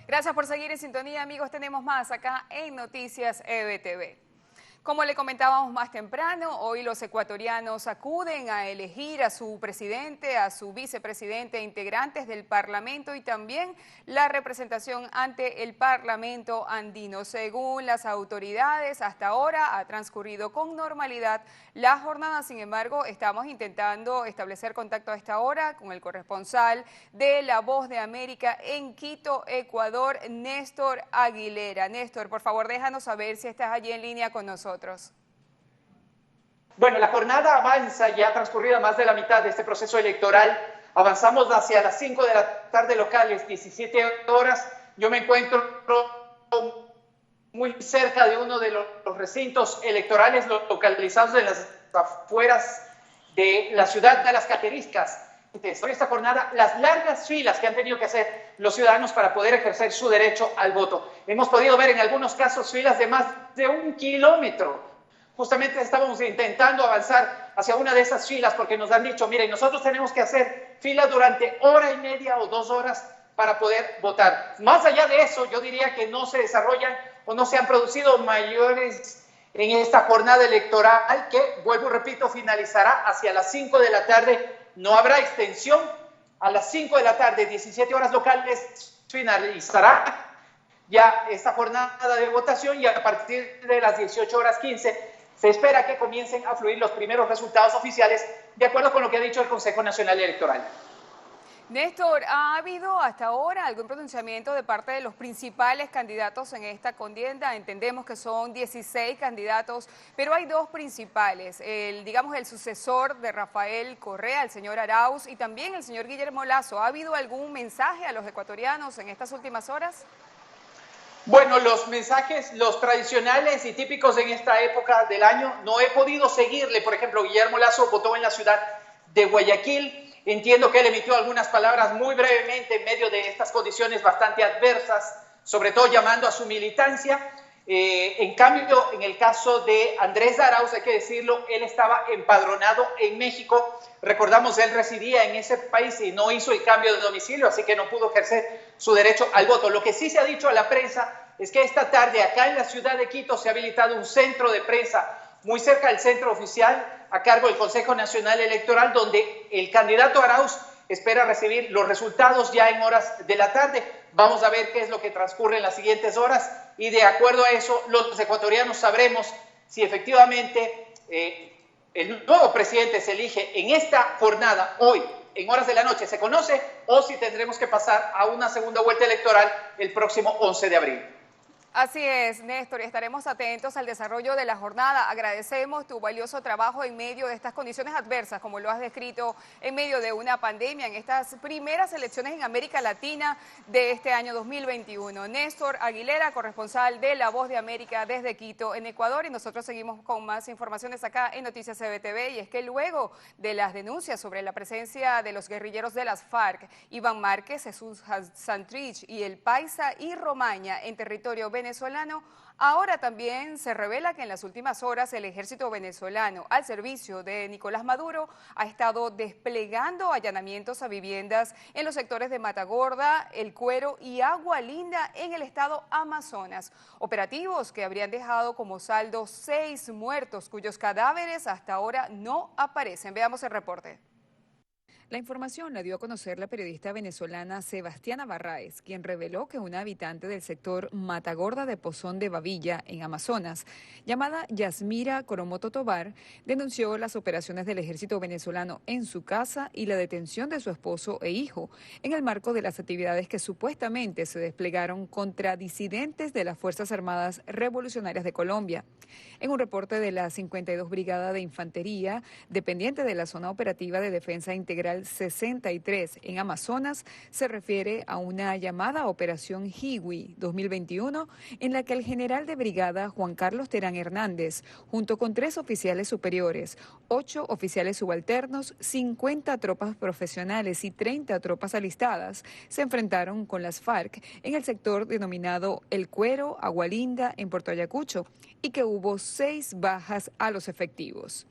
Gracias por seguir en sintonía, amigos. Tenemos más acá en Noticias EBTV. Como le comentábamos más temprano, hoy los ecuatorianos acuden a elegir a su presidente, a su vicepresidente, integrantes del Parlamento y también la representación ante el Parlamento andino. Según las autoridades, hasta ahora ha transcurrido con normalidad la jornada. Sin embargo, estamos intentando establecer contacto a esta hora con el corresponsal de La Voz de América en Quito, Ecuador, Néstor Aguilera. Néstor, por favor, déjanos saber si estás allí en línea con nosotros. Bueno, la jornada avanza, ya ha transcurrido más de la mitad de este proceso electoral. Avanzamos hacia las 5 de la tarde locales, 17 horas. Yo me encuentro muy cerca de uno de los recintos electorales localizados en las afueras de la ciudad de Las Cateriscas. Hoy esta jornada, las largas filas que han tenido que hacer los ciudadanos para poder ejercer su derecho al voto. Hemos podido ver en algunos casos filas de más de 1 kilómetro. Justamente estábamos intentando avanzar hacia una de esas filas porque nos han dicho, miren, nosotros tenemos que hacer fila durante 1 hora y media o 2 horas para poder votar. Más allá de eso, yo diría que no se desarrollan o no se han producido mayores en esta jornada electoral que, vuelvo y repito, finalizará hacia las 5 de la tarde. No habrá extensión. A las 5 de la tarde, 17 horas locales, finalizará ya esta jornada de votación y a partir de las 18 horas 15 se espera que comiencen a fluir los primeros resultados oficiales de acuerdo con lo que ha dicho el Consejo Nacional Electoral. Néstor, ¿ha habido hasta ahora algún pronunciamiento de parte de los principales candidatos en esta contienda? Entendemos que son 16 candidatos, pero hay 2 principales, digamos el sucesor de Rafael Correa, el señor Arauz, y también el señor Guillermo Lasso. ¿Ha habido algún mensaje a los ecuatorianos en estas últimas horas? Bueno, los mensajes, los tradicionales y típicos en esta época del año, no he podido seguirle. Por ejemplo, Guillermo Lasso votó en la ciudad de Guayaquil. Entiendo que él emitió algunas palabras muy brevemente en medio de estas condiciones bastante adversas, sobre todo llamando a su militancia. En cambio, en el caso de Andrés Arauz, hay que decirlo, él estaba empadronado en México. Recordamos, él residía en ese país y no hizo el cambio de domicilio, así que no pudo ejercer su derecho al voto. Lo que sí se ha dicho a la prensa es que esta tarde, acá en la ciudad de Quito, se ha habilitado un centro de prensa muy cerca del centro oficial, a cargo del Consejo Nacional Electoral, donde el candidato Arauz espera recibir los resultados ya en horas de la tarde. Vamos a ver qué es lo que transcurre en las siguientes horas y de acuerdo a eso los ecuatorianos sabremos si efectivamente el nuevo presidente se elige en esta jornada, hoy, en horas de la noche, se conoce, o si tendremos que pasar a una segunda vuelta electoral el próximo 11 de abril. Así es, Néstor, y estaremos atentos al desarrollo de la jornada. Agradecemos tu valioso trabajo en medio de estas condiciones adversas, como lo has descrito, en medio de una pandemia, en estas primeras elecciones en América Latina de este año 2021. Néstor Aguilera, corresponsal de La Voz de América desde Quito, en Ecuador, y nosotros seguimos con más informaciones acá en Noticias EBTV, y es que luego de las denuncias sobre la presencia de los guerrilleros de las FARC, Iván Márquez, Jesús Santrich y el Paisa y Romaña en territorio venezolano, ahora también se revela que en las últimas horas el ejército venezolano al servicio de Nicolás Maduro ha estado desplegando allanamientos a viviendas en los sectores de Matagorda, El Cuero y Agua Linda en el estado Amazonas. Operativos que habrían dejado como saldo 6 muertos cuyos cadáveres hasta ahora no aparecen. Veamos el reporte. La información la dio a conocer la periodista venezolana Sebastiana Barraez, quien reveló que una habitante del sector Matagorda de Pozón de Bavilla, en Amazonas, llamada Yasmira Coromoto Tobar, denunció las operaciones del ejército venezolano en su casa y la detención de su esposo e hijo, en el marco de las actividades que supuestamente se desplegaron contra disidentes de las Fuerzas Armadas Revolucionarias de Colombia. En un reporte de la 52 Brigada de Infantería, dependiente de la Zona Operativa de Defensa Integral 63 en Amazonas, se refiere a una llamada Operación Hiwi 2021, en la que el general de brigada Juan Carlos Terán Hernández, junto con 3 oficiales superiores, 8 oficiales subalternos, 50 tropas profesionales y 30 tropas alistadas, se enfrentaron con las FARC en el sector denominado El Cuero, Agua Linda, en Puerto Ayacucho, y que hubo 6 bajas a los efectivos.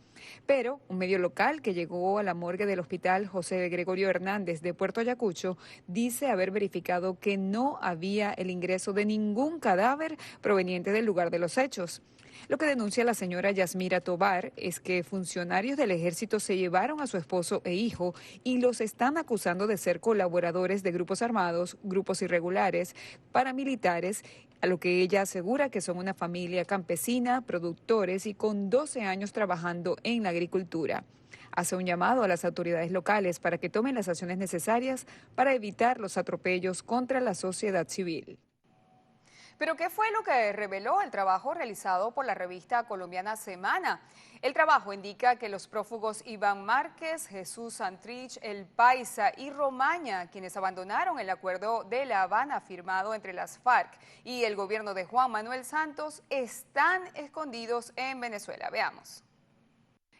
Pero un medio local que llegó a la morgue del Hospital José Gregorio Hernández de Puerto Ayacucho dice haber verificado que no había el ingreso de ningún cadáver proveniente del lugar de los hechos. Lo que denuncia la señora Yasmira Tobar es que funcionarios del ejército se llevaron a su esposo e hijo y los están acusando de ser colaboradores de grupos armados, grupos irregulares, paramilitares, a lo que ella asegura que son una familia campesina, productores y con 12 años trabajando en la agricultura. Hace un llamado a las autoridades locales para que tomen las acciones necesarias para evitar los atropellos contra la sociedad civil. Pero ¿qué fue lo que reveló el trabajo realizado por la revista colombiana Semana? El trabajo indica que los prófugos Iván Márquez, Jesús Santrich, El Paisa y Romaña, quienes abandonaron el acuerdo de La Habana firmado entre las FARC y el gobierno de Juan Manuel Santos, están escondidos en Venezuela. Veamos.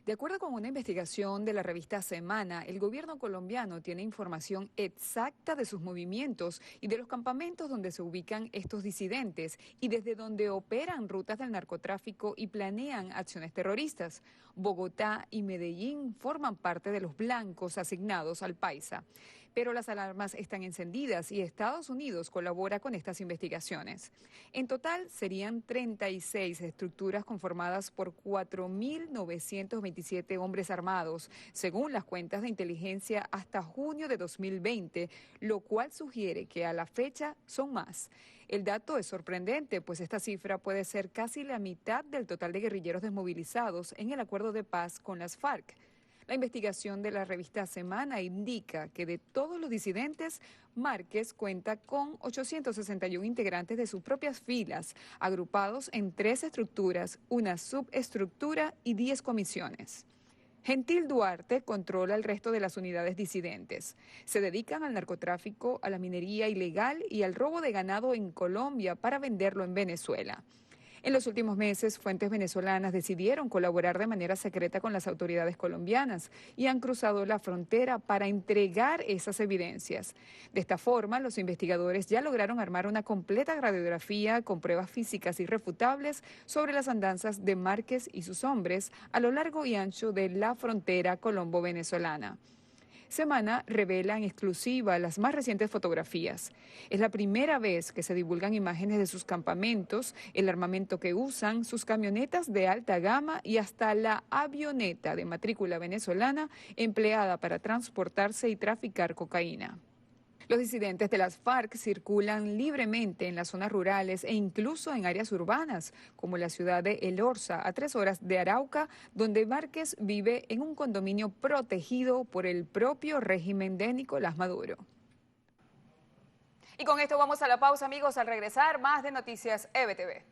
De acuerdo con una investigación de la revista Semana, el gobierno colombiano tiene información exacta de sus movimientos y de los campamentos donde se ubican estos disidentes y desde donde operan rutas del narcotráfico y planean acciones terroristas. Bogotá y Medellín forman parte de los blancos asignados al Paisa. Pero las alarmas están encendidas y Estados Unidos colabora con estas investigaciones. En total serían 36 estructuras conformadas por 4.927 hombres armados, según las cuentas de inteligencia hasta junio de 2020, lo cual sugiere que a la fecha son más. El dato es sorprendente, pues esta cifra puede ser casi la mitad del total de guerrilleros desmovilizados en el acuerdo de paz con las FARC. La investigación de la revista Semana indica que de todos los disidentes, Márquez cuenta con 861 integrantes de sus propias filas, agrupados en 3 estructuras, una subestructura y 10 comisiones. Gentil Duarte controla el resto de las unidades disidentes. Se dedican al narcotráfico, a la minería ilegal y al robo de ganado en Colombia para venderlo en Venezuela. En los últimos meses, fuentes venezolanas decidieron colaborar de manera secreta con las autoridades colombianas y han cruzado la frontera para entregar esas evidencias. De esta forma, los investigadores ya lograron armar una completa radiografía con pruebas físicas irrefutables sobre las andanzas de Márquez y sus hombres a lo largo y ancho de la frontera colombo-venezolana. Semana revela en exclusiva las más recientes fotografías. Es la primera vez que se divulgan imágenes de sus campamentos, el armamento que usan, sus camionetas de alta gama y hasta la avioneta de matrícula venezolana empleada para transportarse y traficar cocaína. Los disidentes de las FARC circulan libremente en las zonas rurales e incluso en áreas urbanas, como la ciudad de El Orza, a 3 horas de Arauca, donde Márquez vive en un condominio protegido por el propio régimen de Nicolás Maduro. Y con esto vamos a la pausa, amigos. Al regresar, más de Noticias EBTV.